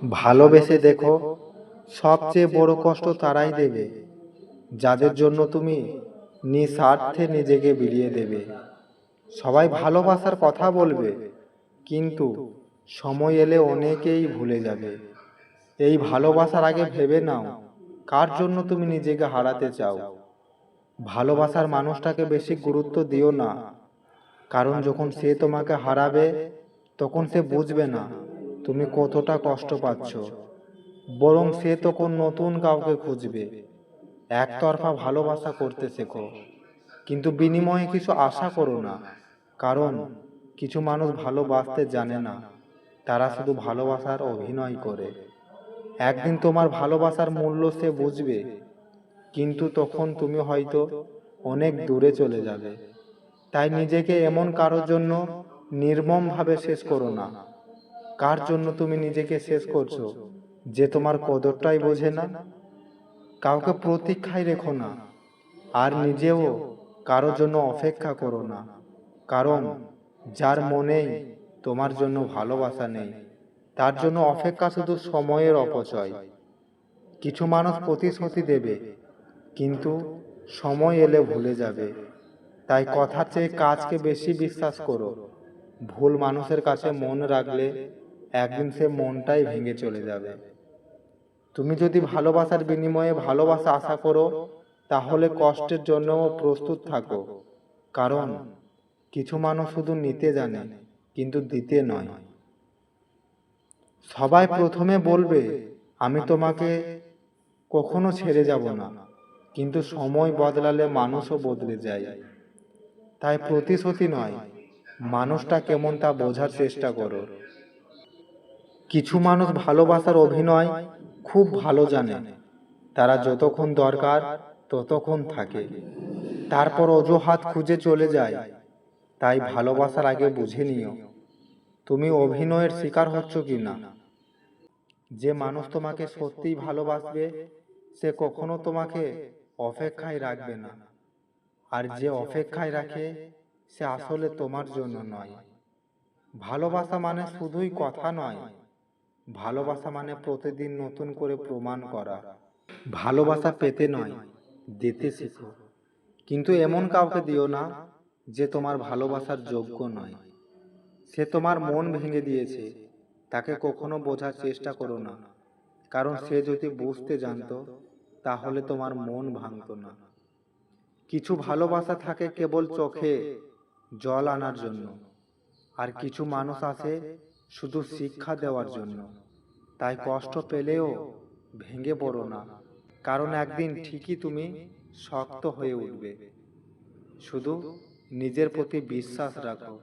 ভালোবেসে দেখো, সবচেয়ে বড় কষ্ট তারাই দেবে যাদের জন্য তুমি নিঃস্বার্থে নিজেকে বিলিয়ে দেবে। সবাই ভালোবাসার কথা বলবে, কিন্তু সময় এলে অনেকেই ভুলে যাবে। এই ভালোবাসার আগে ভেবে নাও, কার জন্য তুমি নিজেকে হারাতে চাও। ভালোবাসার মানুষটাকে বেশি গুরুত্ব দিও না, কারণ যখন সে তোমাকে হারাবে তখন সে বুঝবে না তুমি কতটা কষ্ট পাচ্ছ। বরং সে তখন নতুন কাউকে খুঁজবে। একতরফা ভালোবাসা করতে শেখো, কিন্তু বিনিময়ে কিছু আশা করো না। কারণ কিছু মানুষ ভালোবাসতে জানে না, তারা শুধু ভালোবাসার অভিনয় করে। একদিন তোমার ভালোবাসার মূল্য সে বুঝবে, কিন্তু তখন তুমি হয়তো অনেক দূরে চলে যাবে। তাই নিজেকে এমন কারোর জন্য নির্মমভাবে শেষ করো না। কার জন্য তুমি নিজেকে শেষ করছো, যে তোমার কদরটাই বোঝে না? কাউকে প্রতীক্ষায় রেখো না, আর নিজেও কারোর জন্য অপেক্ষা করো না। কারণ যার মনেই তোমার জন্য ভালোবাসা নেই, তার জন্য অপেক্ষা শুধু সময়ের অপচয়। কিছু মানুষ প্রতিশ্রুতি দেবে, কিন্তু সময় এলে ভুলে যাবে। তাই কথার চেয়ে কাজকে বেশি বিশ্বাস করো। ভুল মানুষের কাছে মন রাখলে একদিন সে মনটাই ভেঙে চলে যাবে। তুমি যদি ভালোবাসার বিনিময়ে ভালোবাসা আশা করো, তাহলে কষ্টের জন্যও প্রস্তুত থাকো। কারণ কিছু মানুষ শুধু নিতে জানে, কিন্তু দিতে নয়। সবাই প্রথমে বলবে, আমি তোমাকে কখনো ছেড়ে যাব না, কিন্তু সময় বদলালে মানুষও বদলে যায়। তাই প্রতিশ্রুতি নয়, মানুষটা কেমন তা বোঝার চেষ্টা করো। কিছু মানুষ ভালোবাসার অভিনয় খুব ভালো জানে। তারা যতক্ষণ দরকার ততক্ষণ থাকে, তারপর অজুহাত খুঁজে চলে যায়। তাই ভালোবাসার আগে বুঝে নিও, তুমি অভিনয়ের শিকার হচ্ছ কি না। যে মানুষ তোমাকে সত্যিই ভালোবাসবে, সে কখনো তোমাকে অপেক্ষায় রাখবে না। আর যে অপেক্ষায় রাখে, সে আসলে তোমার জন্য নয়। ভালোবাসা মানে শুধুই কথা নয়, ভালোবাসা মানে প্রতিদিন নতুন করে প্রমাণ করা। ভালোবাসা পেতে নয়, দিতে শেখো। কিন্তু এমন কাউকে দিও না যে তোমার ভালোবাসার যোগ্য নয়। সে তোমার মন ভেঙে দিয়েছে, তাকে কখনো বোঝার চেষ্টা করো না। কারণ সে যদি বুঝতে জানতো, তাহলে তোমার মন ভাঙতো না। কিছু ভালোবাসা থাকে কেবল চোখে জল আনার জন্য, আর কিছু মানুষ আসে শুধু শিক্ষা দেওয়ার জন্য। তাই কষ্ট পেলেও ভেঙে পড়ো না, কারণ একদিন ঠিকই তুমি শক্ত হয়ে উঠবে। শুধু নিজের প্রতি বিশ্বাস রাখো।